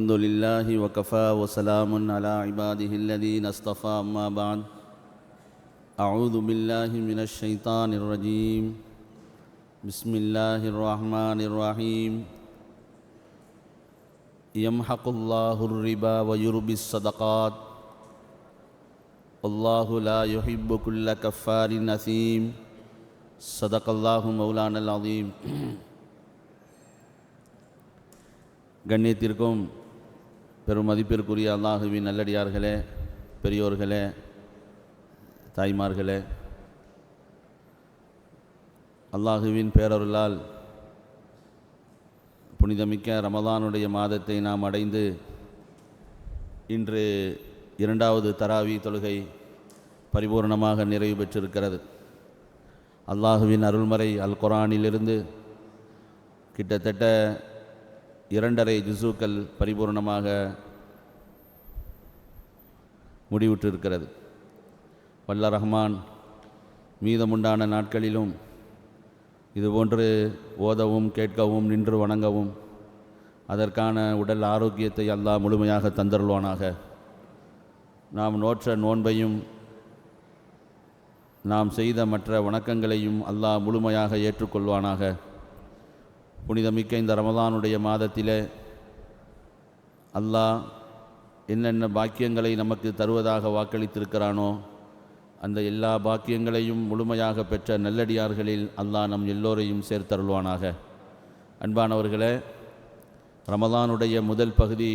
الحمد لله وكفى وسلام على عباده الذين اصطفى أما بعد أعوذ بالله من الشيطان الرجيم بسم الله الرحمن الرحيم يمحق الله الربا ويربي الصدقات والله لا يحب كل كفار أثيم صدق الله مولانا العظيم. கண்ணியத்திற்கும் பெரும் மதிப்பிற்குரிய அல்லாஹுவின் நல்லடியார்களே, பெரியோர்களே, தாய்மார்களே, அல்லாஹுவின் பேரருளால் புனிதமிக்க ரமதானுடைய மாதத்தை நாம் அடைந்து இன்று இரண்டாவது தராவி தொழுகை பரிபூர்ணமாக நிறைவு பெற்றிருக்கிறது. அல்லாஹுவின் அருள்மறை அல் குர்ஆனிலிருந்து கிட்டத்தட்ட 2.5 ஜுஸுக்கள் பரிபூர்ணமாக முடிவுற்றிருக்கிறது. வல்ல ரஹ்மான் மீதமுண்டான நாட்களிலும் இதுபோன்று ஓதவும் கேட்கவும் நின்று வணங்கவும் அதற்கான உடல் ஆரோக்கியத்தை அல்லாஹ் முழுமையாக தந்தருள்வானாக. நாம் நோற்ற நோன்பையும் நாம் செய்த மற்ற வணக்கங்களையும் அல்லாஹ் முழுமையாக ஏற்றுக்கொள்வானாக. புனிதமிக்க இந்த ரமதானுடைய மாதத்திலே அல்லாஹ் என்னென்ன பாக்கியங்களை நமக்கு தருவதாக வாக்களித்திருக்கிறானோ அந்த எல்லா பாக்கியங்களையும் முழுமையாக பெற்ற நல்லடியார்களில் அல்லாஹ் நம் எல்லோரையும் சேர்த்தருள்வானாக. அன்பானவர்களே, ரமதானுடைய முதல் பகுதி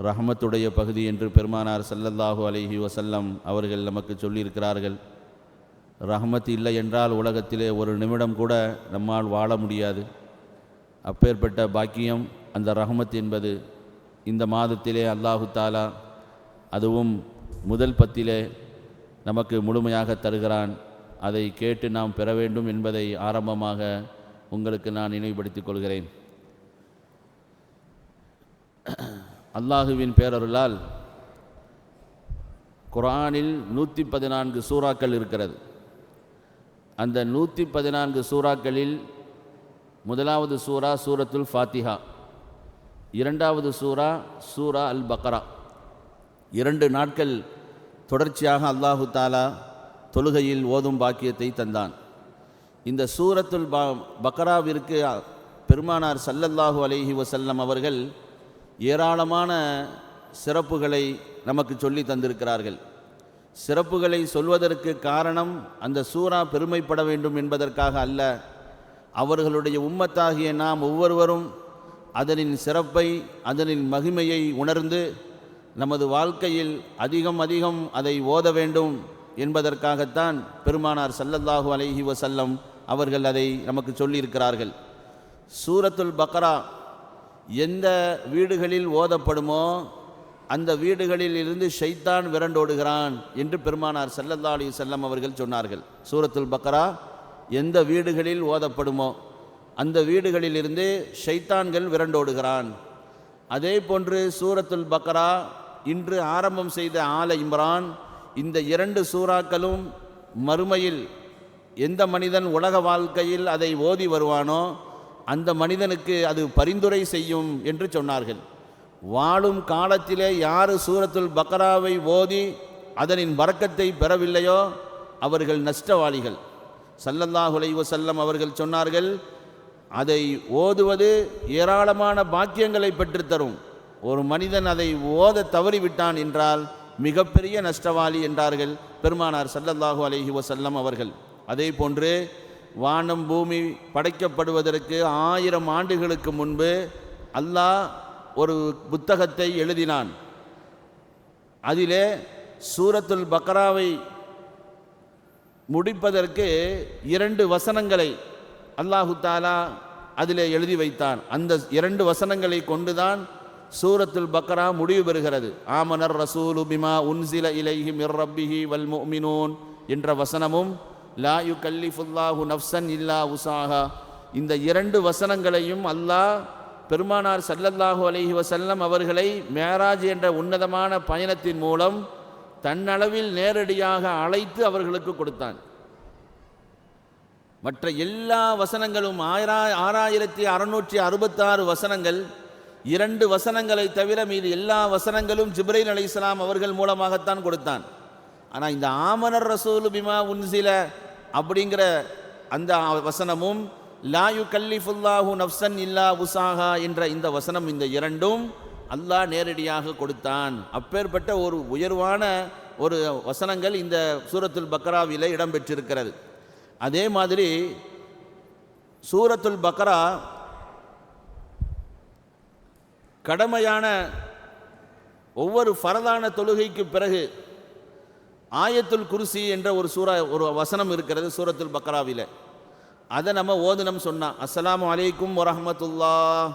ரஹமத்துடைய பகுதி என்று பெருமானார் ஸல்லல்லாஹு அலைஹி வஸல்லம் அவர்கள் நமக்கு சொல்லியிருக்கிறார்கள். ரஹமத் இல்லை என்றால் உலகத்திலே ஒரு நிமிடம் கூட நம்மால் வாழ முடியாது. அப்பேற்பட்ட பாக்கியம் அந்த ரஹமத் என்பது இந்த மாதத்திலே அல்லாஹு தாலா அதுவும் முதல் பத்திலே நமக்கு முழுமையாக தருகிறான். அதை கேட்டு நாம் பெற வேண்டும் என்பதை ஆரம்பமாக உங்களுக்கு நான் நினைவுபடுத்திக் கொள்கிறேன். அல்லாஹுவின் பேரருளால் குர்ஆனில் 114 சூறாக்கள் இருக்கிறது. அந்த 114 சூறாக்களில் முதலாவது சூரா சூரத்துல் ஃபாத்திஹா, இரண்டாவது சூரா சூரா அல் பக்ரா. 2 நாட்கள் தொடர்ச்சியாக அல்லாஹு தாலா தொழுகையில் ஓதும் பாக்கியத்தை தந்தான். இந்த சூரத்துல் பக்ராவிற்கு பெருமானார் ஸல்லல்லாஹு அலைஹி வஸல்லம் அவர்கள் ஏராளமான சிறப்புகளை நமக்கு சொல்லி தந்திருக்கிறார்கள். சிறப்புகளை சொல்வதற்கு காரணம் அந்த சூரா பெருமைப்பட வேண்டும் என்பதற்காக அல்ல, அவர்களுடைய உம்மத்தாகிய நாம் ஒவ்வொருவரும் அதனின் சிறப்பை அதனின் மகிமையை உணர்ந்து நமது வாழ்க்கையில் அதிகம் அதிகம் அதை ஓத வேண்டும் என்பதற்காகத்தான் பெருமானார் ஸல்லல்லாஹு அலைஹி வஸல்லம் அவர்கள் அதை நமக்கு சொல்லியிருக்கிறார்கள். சூரத்துல் பக்ரா எந்த வீடுகளில் ஓதப்படுமோ அந்த வீடுகளில் இருந்து ஷைத்தான் விரண்டோடுகிறான் என்று பெருமானார் ஸல்லல்லாஹு அலைஹி வஸல்லம் அவர்கள் சொன்னார்கள். சூரத்துல் பக்ரா எந்த வீடுகளில் ஓதப்படுமோ அந்த வீடுகளிலிருந்து ஷைத்தான்கள் விரண்டோடுகிறான். அதே போன்று சூரத்துல் பக்ரா இன்று ஆரம்பம் செய்த ஆல இம்ரான், இந்த 2 சூறாக்களும் மறுமையில் எந்த மனிதன் உலக வாழ்க்கையில் அதை ஓதி வருவானோ அந்த மனிதனுக்கு அது பரிந்துரை செய்யும் என்று சொன்னார்கள். வாழும் காலத்திலே யார் சூரத்துல் பக்ராவை ஓதி அதனின் பரக்கத்தை பெறவில்லையோ அவர்கள் நஷ்டவாளிகள். ஸல்லல்லாஹு அலைஹி வஸல்லம் அவர்கள் சொன்னார்கள், அதை ஓதுவது ஏராளமான பாக்கியங்களை பெற்றுத்தரும். ஒரு மனிதன் அதை ஓத தவறிவிட்டான் என்றால் மிகப்பெரிய நஷ்டவாளி என்றார்கள் பெருமானார் ஸல்லல்லாஹு அலைஹி வஸல்லம் அவர்கள். அதே போன்று வானம் பூமி படைக்கப்படுவதற்கு 1000 ஆண்டுகளுக்கு முன்பு அல்லாஹ் ஒரு புத்தகத்தை எழுதினான். அதிலே சூரத்துல் பக்ராவை முடிப்பதற்கு 2 வசனங்களை அல்லாஹு தாலா அதிலே எழுதி வைத்தான். அந்த 2 வசனங்களை கொண்டுதான் சூரத்துல் பக்ரா முடிவு பெறுகிறது. ஆமனர் ரசூலு பிமா உன்சில இலைஹி மிர் ரப்பிஹி வல் முஃமினூன் என்ற வசனமும் லா யுகல்லிஃபுல்லாஹு நஃப்ஸன் இல்லா உஸாஹா, இந்த 2 வசனங்களையும் அல்லாஹ் பெருமானார் ஸல்லல்லாஹு அலைஹி வஸல்லம் அவர்களை மேராஜ் என்ற உன்னதமான பயணத்தின் மூலம் தன்னளவில் நேரடியாக அழைத்து அவர்களுக்கு கொடுத்தான். மற்ற எல்லா வசனங்களும் 6666 வசனங்கள் 2 வசனங்களை தவிர மீது எல்லா வசனங்களும் ஜிப்ரீல் அலைஹிஸ்ஸலாம் அவர்கள் மூலமாகத்தான் கொடுத்தான். ஆனால் இந்த ஆமனர் ரசூலு பிமா உன்சில அப்படிங்கிற அந்த வசனமும் லா யுகல்லிஃபுல்லாஹு நஃப்ஸன் இல்லா உஸாஹா என்ற இந்த வசனம், இந்த 2ம் அல்லாஹ் நேரடியாக கொடுத்தான். அப்பேற்பட்ட ஒரு உயர்வான ஒரு வசனங்கள் இந்த சூரத்துல் பக்ராவிலே இடம்பெற்றிருக்கிறது. அதே மாதிரி சூரத்துல் பக்ரா கடமையான ஒவ்வொரு ஃபரதான தொழுகைக்கு பிறகு ஆயத்துல் குர்சி என்ற ஒரு வசனம் இருக்கிறது சூரத்துல் பக்ராவில். அதை நம்ம ஓதுனம் சொன்னால் அஸ்ஸலாமு அலைக்கும் வரஹ்மத்துல்லாஹ்,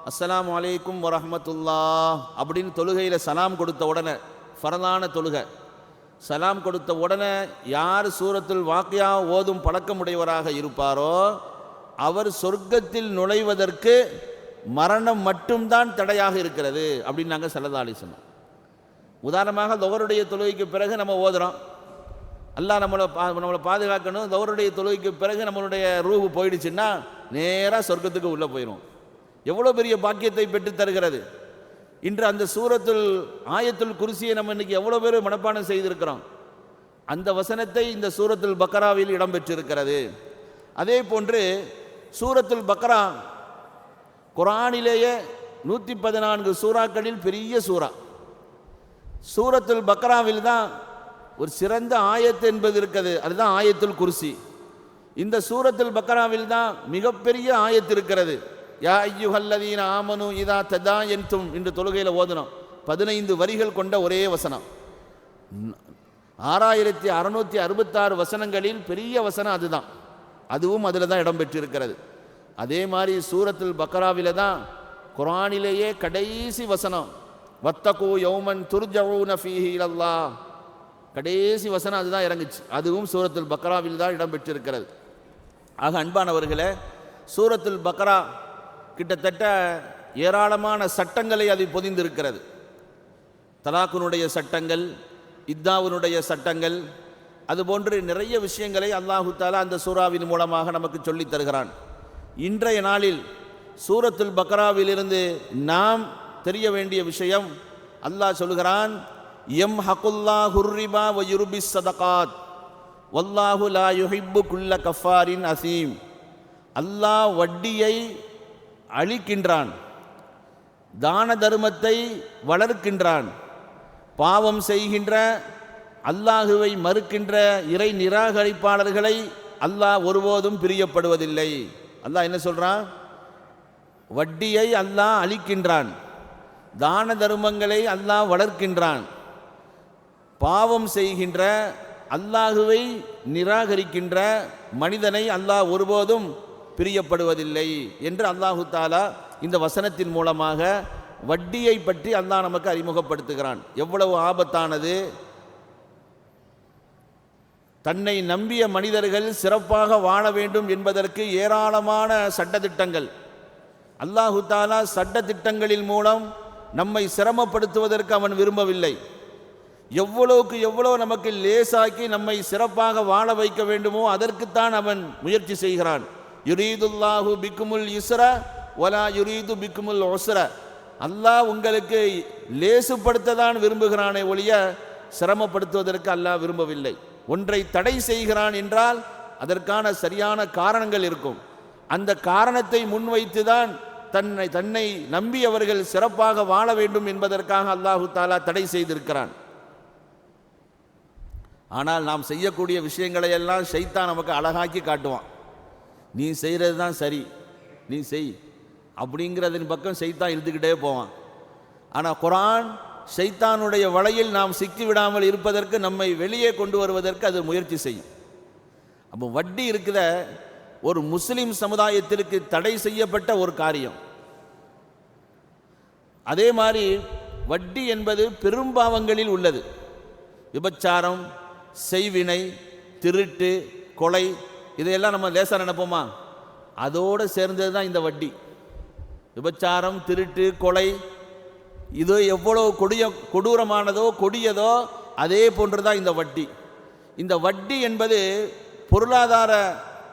அஸ்ஸலாமு அலைக்கும் வரஹ்மத்துல்லாஹ் அப்படின்னு தொழுகையில் சலாம் கொடுத்த உடனே, ஃபரதான தொழுகை சலாம் கொடுத்த உடனே யார் சூரத்துல் வாக்கியா ஓதும் பழக்கமுடையவராக இருப்பாரோ அவர் சொர்க்கத்தில் நுழைவதற்கு மரணம் மட்டும்தான் தடையாக இருக்கிறது அப்படின்னு நாங்கள் ஸல்லல்லாஹு அலைஹி வஸல்லம். உதாரணமாக லொஹருடைய தொழுகைக்கு பிறகு நம்ம ஓதுறோம், அல்லாஹ் நம்மளை பாதுகாக்கணும். லொஹருடைய தொழுகைக்கு பிறகு நம்மளுடைய ரூஹு போயிடுச்சுன்னா நேராக சொர்க்கத்துக்கு உள்ளே போயிடும். எவ்வளோ பெரிய பாக்கியத்தை பெற்று தருகிறது. இன்று அந்த சூரத்துல் ஆயத்துல் குர்சியை நம்ம இன்னைக்கு எவ்வளோ பேர் மனப்பாடம் செய்திருக்கிறோம். அந்த வசனத்தை இந்த சூரத்துல் பக்ராவில் இடம்பெற்றிருக்கிறது. அதே போன்று சூரத்துல் பக்ரா குர்ஆனிலேயே 114 சூறாக்களில் பெரிய சூறா. சூரத்துல் பக்ராவில் தான் ஒரு சிறந்த ஆயத்து என்பது இருக்கிறது, அதுதான் ஆயத்துல் குர்சி. இந்த சூரத்துல் பக்ராவில் தான் மிகப்பெரிய ஆயத்து இருக்கிறது. யா அய்யுஹல்லதீன ஆமனு இதா ததாயன்தும் என்று தொழுகையில் ஓதுனோம். 15 வரிகள் கொண்ட ஒரே வசனம். 6666 வசனங்களில் பெரிய வசனம் அதுதான். அதுவும் அதில் தான் இடம்பெற்றிருக்கிறது. அதே மாதிரி சூரத்துல் பக்ராவில் தான் குர்ஆனிலேயே கடைசி வசனம் வத்தகு யௌமன் துர்ஜஊன ஃபீஹி இலல்லாஹ், கடைசி வசனம் அதுதான் இறங்குச்சு. அதுவும் சூரத்துல் பக்ராவில் தான் இடம்பெற்றிருக்கிறது. ஆக அன்பானவர்களே, சூரத்துல் பக்ரா கிட்டத்தட்ட ஏராளமான சட்டங்களை அது பொதிந்திருக்கிறது. தலாக்குனுடைய சட்டங்கள், இத்தாவுனுடைய சட்டங்கள், அதுபோன்று நிறைய விஷயங்களை அல்லாஹு தஆலா அந்த சூறாவின் மூலமாக நமக்கு சொல்லித் தருகிறான். இன்றைய நாளில் சூரத்துல் பக்ராவிலிருந்து நாம் தெரிய வேண்டிய விஷயம், அல்லாஹ் சொல்கிறான், எம் ஹகுல்லாஹுர் ரிபா வ யுர்பிஸ் ஸதகாத் வல்லாஹு லா யுஹிப்பு குல்ல கஃபாரின் அஸீம். அல்லாஹ் வட்டியை அழிக்கின்றான், தான தர்மத்தை வளர்க்கின்றான், பாவம் செய்கின்ற அல்லாஹுவை மறுக்கின்ற இறை நிராகரிப்பாளர்களை அல்லாஹ் ஒருபோதும் பிரியப்படுவதில்லை. அல்லாஹ் என்ன சொல்றான்? வட்டியை அல்லாஹ் அழிக்கின்றான், தான தர்மங்களை அல்லாஹ் வளர்க்கின்றான், பாவம் செய்கின்ற அல்லாஹுவை நிராகரிக்கின்ற மனிதனை அல்லாஹ் ஒருபோதும் பிரியப்படுவதில்லை என்று அல்லாஹு தஆலா இந்த வசனத்தின் மூலமாக வட்டியை பற்றி அல்லாஹ் நமக்கு அறிமுகப்படுத்துகிறான். எவ்வளவு ஆபத்தானது. தன்னை நம்பிய மனிதர்கள் சிறப்பாக வாழ வேண்டும் என்பதற்கு ஏராளமான சட்டதிட்டங்கள். அல்லாஹு தஆலா சட்டதிட்டங்களின் மூலம் நம்மை சிரமப்படுத்துவதற்கு அவன் விரும்பவில்லை. எவ்வளவுக்கு எவ்வளோ நமக்கு லேசாக்கி நம்மை சிறப்பாக வாழ வைக்க வேண்டுமோ அதற்குத்தான் அவன் முயற்சி செய்கிறான். யுரீதுல்லாஹு பிக்குமுல் யுஸ்ர வலா யுரீது பிக்குமுல் உஸ்ர. அல்லாஹ் உங்களுக்கு லேசுப்படுத்த தான் விரும்புகிறானே ஒழிய சிரமப்படுத்துவதற்கு அல்லாஹ் விரும்பவில்லை. ஒன்றை தடை செய்கிறான் என்றால் அதற்கான சரியான காரணங்கள் இருக்கும். அந்த காரணத்தை முன்வைத்துதான் தன்னை நம்பியவர்கள் சிறப்பாக வாழ வேண்டும் என்பதற்காக அல்லாஹு தஆலா தடை செய்திருக்கிறான். ஆனால் நாம் செய்யக்கூடிய விஷயங்களை எல்லாம் ஷைத்தான் நமக்கு அழகாக்கி காட்டுவான். நீ செய்கிறது தான் சரி, நீ செய் அப்படிங்கிறதின் பக்கம் ஷைத்தான் இழுத்துக்கிட்டே போவான். ஆனால் குர்ஆன் ஷைத்தானுடைய வலையில் நாம் சிக்கி விடாமல் இருப்பதற்கு, நம்மை வெளியே கொண்டு வருவதற்கு அது முயற்சி செய்யும். அப்போ வட்டி இருக்கிற ஒரு முஸ்லிம் சமுதாயத்திற்கு தடை செய்யப்பட்ட ஒரு காரியம். அதே மாதிரி வட்டி என்பது பெரும்பாவங்களில் உள்ளது. விபச்சாரம், செய்வினை, திருட்டு, கொலை, இதையெல்லாம் நம்ம லேசாக நினைப்போமா? அதோடு சேர்ந்தது தான் இந்த வட்டி. விபச்சாரம், திருட்டு, கொலை, இது எவ்வளோ கொடூரமானதோ கொடியதோ அதே போன்றுதான் இந்த வட்டி. இந்த வட்டி என்பது பொருளாதார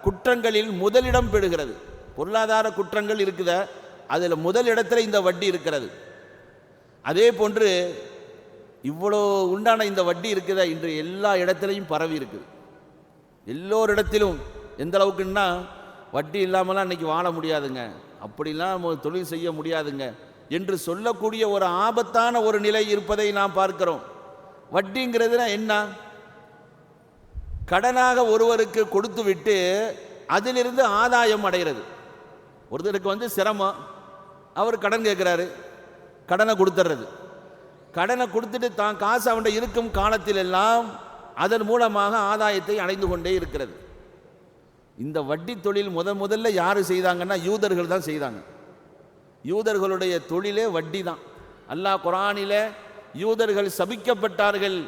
குற்றங்களில் முதலிடம் பெறுகிறது. பொருளாதார குற்றங்கள் இருக்குத, அதில் முதல் இடத்துல இந்த வட்டி இருக்கிறது. அதே போன்று இவ்வளோ உண்டான இந்த வட்டி இருக்குதா இன்று எல்லா இடத்துலையும் பரவி இருக்குது. எல்லோரிடத்திலும் எந்த அளவுக்குன்னா வட்டி இல்லாமலாம் இன்றைக்கி வாழ முடியாதுங்க, அப்படிலாம் தொழில் செய்ய முடியாதுங்க என்று சொல்லக்கூடிய ஒரு ஆபத்தான ஒரு நிலை இருப்பதை நாம் பார்க்கிறோம். வட்டிங்கிறதுனா என்ன? கடனாக ஒருவருக்கு கொடுத்து விட்டு அதிலிருந்து ஆதாயம் அடைகிறது. ஒருத்தருக்கு சிரமம், அவர் கடன் கேட்குறாரு, கடனை கொடுத்துட்றது. கடனை கொடுத்துட்டு தான் காசு அவன்கிட்ட இருக்கும் காலத்தில் எல்லாம் அதன் மூலமாக ஆதாயத்தை அடைந்து கொண்டே இருக்கிறது. இந்த வட்டி தொழில் முதல்ல யார் செய்தாங்கன்னா யூதர்கள் தான் செய்தாங்க. யூதர்களுடைய தொழிலே வட்டி தான். அல்லாஹ் குர்ஆனிலே யூதர்கள் சபிக்கப்பட்டார்கள்,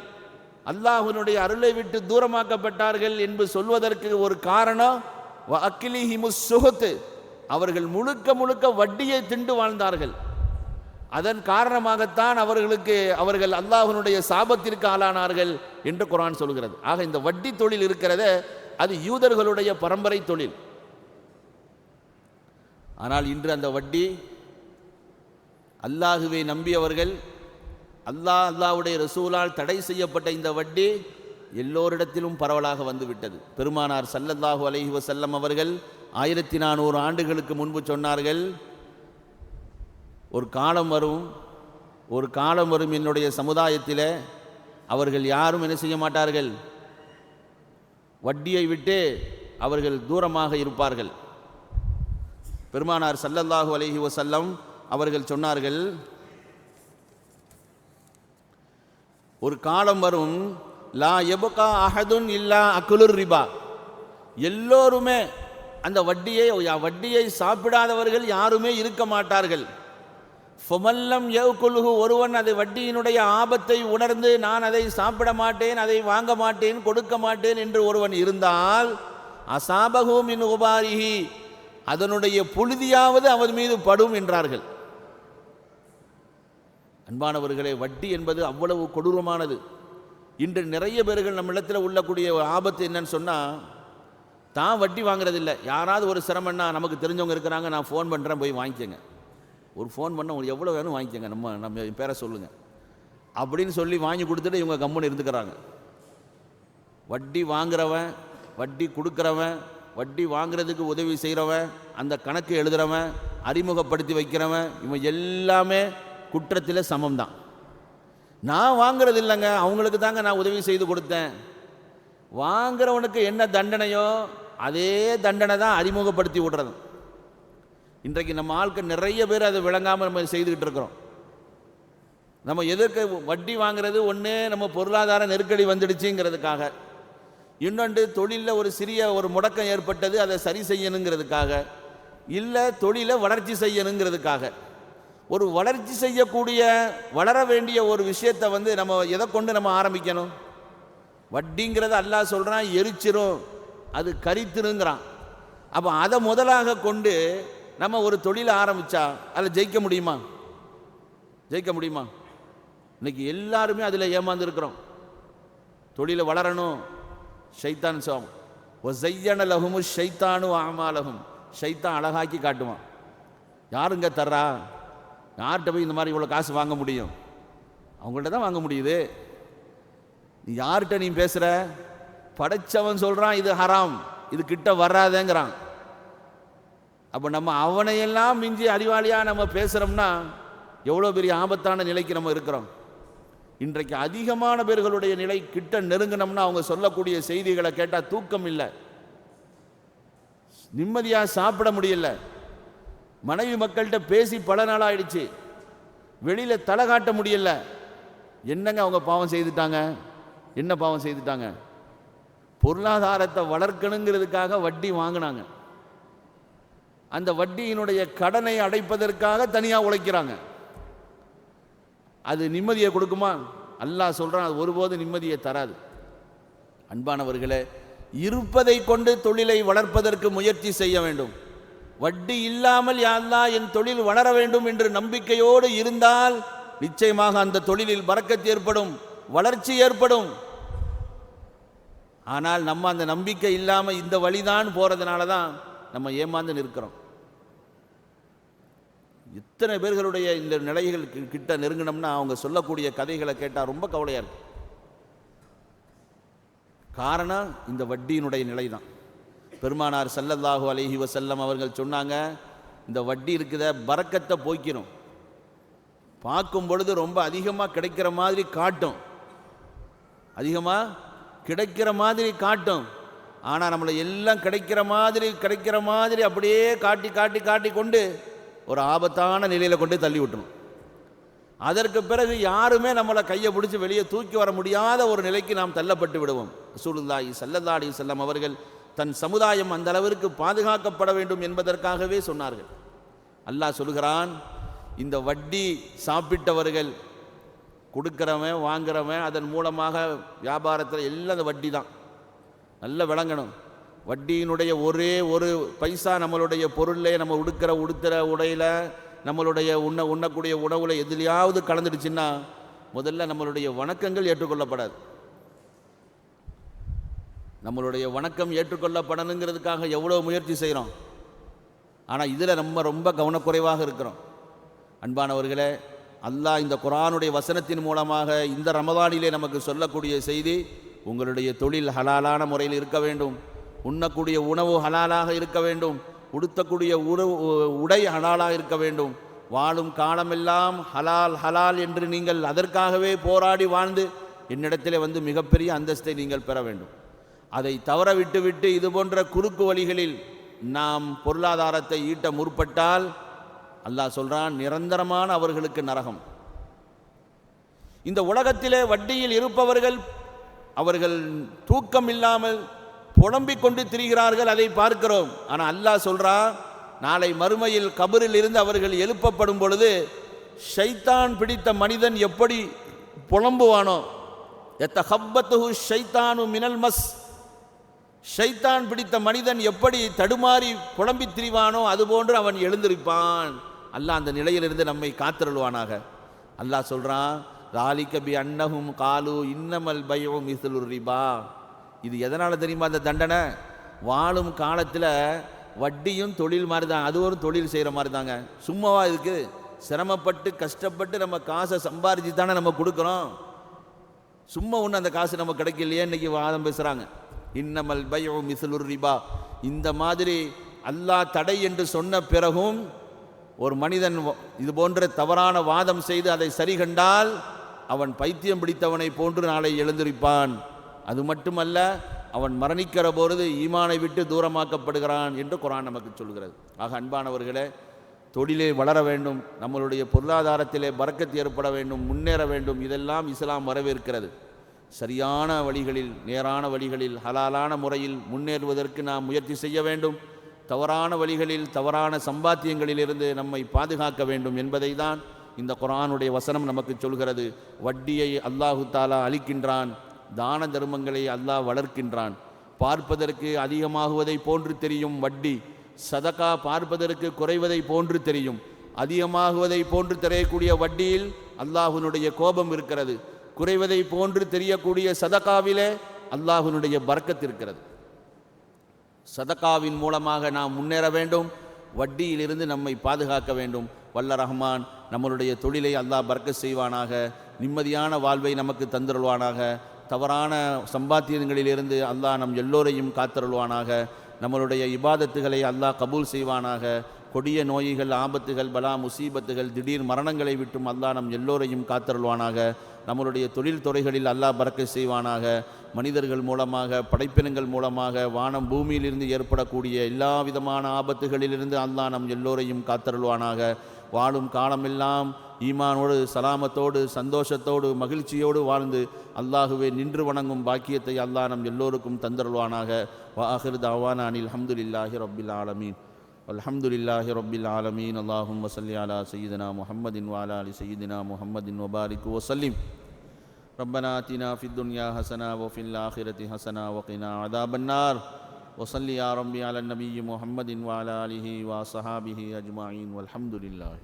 அல்லாஹ்வினுடைய அருளை விட்டு தூரமாக்கப்பட்டார்கள் என்று சொல்வதற்கு ஒரு காரணம் வஅக்லிஹிமுஸ் சுஹத், அவர்கள் முழுக்க வட்டியை திண்டு வாழ்ந்தார்கள். அதன் காரணமாகத்தான் அவர்கள் அல்லாஹ்வினுடைய சாபத்திற்கு ஆளானார்கள் என்று குர்ஆன் சொல்கிறது. ஆக இந்த வட்டி தொழில் இருக்கிறதே அது யூதர்களுடைய பரம்பரை தொழில். ஆனால் இன்று அந்த வட்டி அல்லாஹுவை நம்பியவர்கள், அல்லாஹ்வுடைய ரசூலால் தடை செய்யப்பட்ட இந்த வட்டி எல்லோரிடத்திலும் பரவலாக வந்துவிட்டது. பெருமானார் ஸல்லல்லாஹு அலைஹி வஸல்லம் அவர்கள் 1400 ஆண்டுகளுக்கு முன்பு சொன்னார்கள், ஒரு காலம் வரும் என்னுடைய சமுதாயத்தில் அவர்கள் யாரும் என்ன செய்ய மாட்டார்கள், வட்டியை விட்டு அவர்கள் தூரமாக இருப்பார்கள். பெருமானார் ஸல்லல்லாஹு அலைஹி வஸல்லம் அவர்கள் சொன்னார்கள், ஒரு காலம் வரும் லா யபகா அஹதுன் இல்லா அகுலுர் ரிபா, எல்லோருமே அந்த வட்டியை சாப்பிடாதவர்கள் யாருமே இருக்க மாட்டார்கள். ஃபமல்லம் யகுலுஹு, ஒருவன் அதை வட்டியினுடைய ஆபத்தை உணர்ந்து நான் அதை சாப்பிட மாட்டேன், அதை வாங்க மாட்டேன், கொடுக்க மாட்டேன் என்று ஒருவன் இருந்தால் அசாபஹு மின் உபாரிஹி, அதனுடைய புழுதியாவது அவன் மீது படும் என்றார்கள். அன்பானவர்களே, வட்டி என்பது அவ்வளவு கொடூரமானது. இன்று நிறைய பேர்கள் நம்ம இடத்துல உள்ளக்கூடிய ஆபத்து என்னன்னு சொன்னால், தான் வட்டி வாங்குறதில்லை, யாராவது ஒரு சிரமம்னா நமக்கு தெரிஞ்சவங்க இருக்கிறாங்க, நான் ஃபோன் பண்ணுறேன் போய் வாங்கிக்கோங்க, ஒரு ஃபோன் பண்ண உங்களுக்கு எவ்வளோ வேணும் வாங்கிக்கோங்க, நம்ம பேரை சொல்லுங்கள் அப்படின்னு சொல்லி வாங்கி கொடுத்துட்டு இவங்க கம்முன்னு இருந்துக்கிறாங்க. வட்டி வாங்குறவன், வட்டி கொடுக்குறவன், வட்டி வாங்குறதுக்கு உதவி செய்கிறவன், அந்த கணக்கு எழுதுகிறவன், அறிமுகப்படுத்தி வைக்கிறவன், இவன் எல்லாமே குற்றத்தில் சமம்தான். நான் வாங்கிறது இல்லைங்க, அவங்களுக்கு தாங்க நான் உதவி செய்து கொடுத்தேன். வாங்குறவனுக்கு என்ன தண்டனையோ அதே தண்டனை தான் அறிமுகப்படுத்தி விடுறது. இன்றைக்கு நம்ம ஆட்கள் நிறைய பேர் அதை விளங்காமல் நம்ம செய்துக்கிட்டு இருக்கிறோம். நம்ம எதற்கு வட்டி வாங்குறது? ஒன்று நம்ம பொருளாதார நெருக்கடி வந்துடுச்சுங்கிறதுக்காக, இன்னொன்று தொழிலில் ஒரு சிறிய முடக்கம் ஏற்பட்டது, அதை சரி செய்யணுங்கிறதுக்காக, இல்லை தொழிலை வளர்ச்சி செய்யணுங்கிறதுக்காக. ஒரு வளர்ச்சி செய்யக்கூடிய வளர வேண்டிய ஒரு விஷயத்தை நம்ம எதை கொண்டு நம்ம ஆரம்பிக்கணும்? வட்டிங்கிறத அல்லாஹ் சொல்கிறான் எரிச்சிரும், அது கரித்திருங்கிறான். அப்போ அதை முதலாக கொண்டு நம்ம ஒரு தொழிலை ஆரம்பித்தா அதில் ஜெயிக்க முடியுமா? இன்னைக்கு எல்லாருமே அதில் ஏமாந்துருக்கிறோம். தொழிலை வளரணும், ஷைத்தான் ஒசையன லஹுமு ஷைத்தானு ஆமாலகும், ஷைத்தான் அழகாக்கி காட்டுவான். யாருங்க தர்றா? யார்கிட்ட போய் இந்த மாதிரி இவ்வளோ காசு வாங்க முடியும்? அவங்கள்ட்ட தான் வாங்க முடியுது. நீ யார்கிட்ட நீ பேசுகிற? படைச்சவன் சொல்கிறான் இது ஹராம், இது கிட்ட வராதேங்கிறான். அப்போ நம்ம அவனையெல்லாம் மிஞ்சி அறிவாளியாக நம்ம பேசுகிறோம்னா எவ்வளோ பெரிய ஆபத்தான நிலைக்கு நம்ம இருக்கிறோம். இன்றைக்கு அதிகமான பேர்களுடைய நிலை கிட்ட நெருங்கினோம்னா அவங்க சொல்லக்கூடிய செய்திகளை கேட்டால் தூக்கம் இல்லை, நிம்மதியாக சாப்பிட முடியல, மனைவி மக்கள்கிட்ட பேசி பல நாள் ஆயிடுச்சு, வெளியில் தலை காட்ட முடியல. என்னங்க அவங்க பாவம் செய்துட்டாங்க? என்ன பாவம் செய்துட்டாங்க? பொருளாதாரத்தை வளர்க்கணுங்கிறதுக்காக வட்டி வாங்கினாங்க, அந்த வட்டியினுடைய கடனை அடைப்பதற்காக தனியாக உழைக்கிறாங்க. அது நிம்மதியை கொடுக்குமா? அல்லாஹ் சொல்கிறான் அது ஒருபோது நிம்மதியை தராது. அன்பானவர்களே, இருப்பதை கொண்டு தொழிலை வளர்ப்பதற்கு முயற்சி செய்ய வேண்டும். வட்டி இல்லாமல் யா அல்லாஹ் என் தொழில் வளர வேண்டும் என்று நம்பிக்கையோடு இருந்தால் நிச்சயமாக அந்த தொழிலில் பரக்கத்து ஏற்படும், வளர்ச்சி ஏற்படும். ஆனால் நம்ம அந்த நம்பிக்கை இல்லாமல் இந்த வழிதான் போகிறதுனால தான் நம்ம ஏமாந்து நிற்கிறோம். இத்தனை பேர்களுடைய இந்த நிலைகள் கிட்ட நெருங்கினோம்னா அவங்க சொல்லக்கூடிய கதைகளை கேட்டால் ரொம்ப கவலையாக இருக்கு. காரணம் இந்த வட்டியினுடைய நிலை தான். பெருமானார் ஸல்லல்லாஹு அலைஹி வஸல்லம் அவர்கள் சொன்னாங்க, இந்த வட்டி இருக்குத பரக்கத்தை போய்க்கணும். பார்க்கும் பொழுது ரொம்ப அதிகமாக கிடைக்கிற மாதிரி காட்டும், அதிகமாக கிடைக்கிற மாதிரி காட்டும். ஆனால் நம்மளை எல்லாம் கிடைக்கிற மாதிரி அப்படியே காட்டி காட்டி காட்டி கொண்டு ஒரு ஆபத்தான நிலையில் கொண்டு தள்ளி விட்டணும். அதற்கு பிறகு யாருமே நம்மளை கையை பிடிச்சி வெளியே தூக்கி வர முடியாத ஒரு நிலைக்கு நாம் தள்ளப்பட்டு விடுவோம். ரசூலுல்லாஹி ஸல்லல்லாஹு அலைஹி வஸல்லம் அவர்கள் தன் சமுதாயம் அந்த அளவிற்கு பாதுகாக்கப்பட வேண்டும் என்பதற்காகவே சொன்னார்கள். அல்லாஹ் சொல்கிறான், இந்த வட்டி சாப்பிட்டவர்கள், கொடுக்கிறவன் வாங்குறவன், அதன் மூலமாக வியாபாரத்தில் எல்லாம் அந்த வட்டி தான். நல்லா விளங்கணும். வட்டியினுடைய ஒரே ஒரு பைசா நம்மளுடைய பொருளில், நம்ம உடுத்துற உடையில், நம்மளுடைய உண்ணக்கூடிய உணவில் எதுலையாவது கலந்துடுச்சுன்னா முதல்ல நம்மளுடைய வணக்கங்கள் ஏற்றுக்கொள்ளப்படாது. நம்மளுடைய வணக்கம் ஏற்றுக்கொள்ளப்படணுங்கிறதுக்காக எவ்வளோ முயற்சி செய்கிறோம். ஆனால் இதில் நம்ம ரொம்ப கவனக்குறைவாக இருக்கிறோம். அன்பானவர்களே, அல்லாஹ் இந்த குர்ஆனுடைய வசனத்தின் மூலமாக இந்த ரமதானிலே நமக்கு சொல்லக்கூடிய செய்தி, உங்களுடைய தொழில் ஹலாலான முறையில் இருக்க வேண்டும், உண்ணக்கூடிய உணவு ஹலாலாக இருக்க வேண்டும், உடுத்தக்கூடிய உடை ஹலாலாக இருக்க வேண்டும், வாழும் காலமெல்லாம் ஹலால் ஹலால் என்று நீங்கள் அதற்காகவே போராடி வாழ்ந்து என்னிடத்திலே வந்து மிகப்பெரிய அந்தஸ்தை நீங்கள் பெற வேண்டும். அதை தவற விட்டுவிட்டு இது போன்ற குறுக்கு வழிகளில் நாம் பொருளாதாரத்தை ஈட்ட முற்பட்டால் அல்லாஹ் சொல்றான், நிரந்தரமான அவர்களுக்கு நரகம். இந்த உலகத்திலே வட்டியில் இருப்பவர்கள் அவர்கள் தூக்கம் இல்லாமல் புலம்பிக் கொண்டு திரிகிறார்கள், அதை பார்க்கிறோம். ஆனால் அல்லாஹ் சொல்றான், நாளை மறுமையில் கபரில் இருந்து அவர்கள் எழுப்பப்படும் பொழுது ஷைத்தான் பிடித்த மனிதன் எப்படி புலம்புவானோ, யத்தஹப்பத்துஹு ஷைத்தானு மினல் மஸ், ஷைத்தான் பிடித்த மனிதன் எப்படி தடுமாறி புலம்பி திரிவானோ அதுபோன்று அவன் எழுந்திருப்பான். அல்லாஹ் அந்த நிலையிலிருந்து நம்மை காத்திருள்வானாக. அல்லாஹ் சொல்றான், ذَلِكَ بِأَنَّهُمْ قَالُوا إِنَّمَا الْبَيْعُ مِثْلُ الرِّبَا. இது எதனால் தெரியுமா? அந்த தண்டனை வாழும் காலத்தில் வட்டியும் தொழில் மாதிரி தான், அது ஒரு தொழில் செய்கிற மாதிரி தாங்க. சும்மாவா இதுக்கு சிரமப்பட்டு கஷ்டப்பட்டு நம்ம காசை சம்பாரிச்சு தானே நம்ம கொடுக்குறோம். சும்மா ஒன்று அந்த காசு நம்ம கிடைக்கலையே இன்னைக்கு வாதம் பேசுகிறாங்க. இன்னமல் பைஉ மிஸ்லுர் ரிபா. இந்த மாதிரி அல்லாஹ் தடை என்று சொன்ன பிறகும் ஒரு மனிதன் இது போன்ற தவறான வாதம் செய்து அதை சரி கண்டால் அவன் பைத்தியம் பிடித்தவனை போன்று நாளை எழுந்திருப்பான். அது மட்டுமல்ல, அவன் மரணிக்கிற பொழுது ஈமானை விட்டு தூரமாக்கப்படுகிறான் என்று குர்ஆன் நமக்கு சொல்கிறது. ஆக அன்பானவர்களே, தொழிலே வளர வேண்டும், நம்மளுடைய பொருளாதாரத்திலே பரக்கத்து ஏற்பட வேண்டும், முன்னேற வேண்டும். இதெல்லாம் இஸ்லாம் வரவேற்கிறது. சரியான வழிகளில், நேரான வழிகளில், ஹலாலான முறையில் முன்னேறுவதற்கு நாம் முயற்சி செய்ய வேண்டும். தவறான வழிகளில், தவறான சம்பாத்தியங்களிலிருந்து நம்மை பாதுகாக்க வேண்டும் என்பதை தான் இந்த குர்ஆனுடைய வசனம் நமக்கு சொல்கிறது. வட்டியை அல்லாஹு தாலா அளிக்கின்றான், தான தர்மங்களை அல்லாஹ் வளர்க்கின்றான். பார்ப்பதற்கு அதிகமாகுவதை போன்று தெரியும் வட்டி, சதகா பார்ப்பதற்கு குறைவதை போன்று தெரியும். அதிகமாகுவதை போன்று தெரியக்கூடிய வட்டியில் அல்லாஹ்வினுடைய கோபம் இருக்கிறது. குறைவதை போன்று தெரியக்கூடிய சதகாவிலே அல்லாஹ்வினுடைய பரக்கத் இருக்கிறது. சதகாவின் மூலமாக நாம் முன்னேற வேண்டும், வட்டியிலிருந்து நம்மை பாதுகாக்க வேண்டும். வல்ல ரஹ்மான் நம்மளுடைய தொழிலை அல்லாஹ் பரக்கத் செய்வானாக, நிம்மதியான வாழ்வை நமக்கு தந்தருள்வானாக, தவறான சம்பாத்தியங்களிலிருந்து அல்லாஹ் நம் எல்லோரையும் காத்தருள்வானாக, நம்மளுடைய இபாதத்துகளை அல்லாஹ் கபூல் செய்வானாக, கொடிய நோய்கள், ஆபத்துகள், பலா முசீபத்துகள், திடீர் மரணங்களை விட்டும் அல்லாஹ் நம் எல்லோரையும் காத்தருள்வானாக. நம்மளுடைய தொழில் துறைகளில் அல்லாஹ் பரக்கத் செய்வானாக. மனிதர்கள் மூலமாக, படைப்பினங்கள் மூலமாக, வானம் பூமியிலிருந்து ஏற்படக்கூடிய எல்லா விதமான ஆபத்துகளிலிருந்து அல்லாஹ் நம் எல்லோரையும் காத்தருள்வானாக. வாழும் காலமெல்லாம் ஈமானோடு, சலாமத்தோடு, சந்தோஷத்தோடு, மகிழ்ச்சியோடு வாழ்ந்து அல்லாஹுவே நின்று வணங்கும் பாக்கியத்தை அல்லாஹ் நம் எல்லோருக்கும் தந்தருள்வானாக. வஆகிரு தஅவானா அனில் ஹம்துலில்லாஹி ரப்பில் ஆலமீன். அல்ஹம்துலில்லாஹி ரப்பில் ஆலமீன். அல்லாஹும்ம ஸல்லி அலா சய்யிதினா முஹம்மதின் வ அலா ஆலி சய்யிதினா முஹம்மதின் வ பாரிக் வ ஸல்லிம். ரப்பனா ஆத்தினா ஃபித் துன்யா ஹஸனா வ ஃபில் ஆখিরাতি ஹஸனா வ கினா அஸாபன் நார். வ ஸல்லி யா ரப்பி அலா நபிய்யி முஹம்மதின் வ அலா ஆலிஹி வ ஸஹாபிஹி அஜ்மஈன். வல்ஹம்துலில்லாஹ்.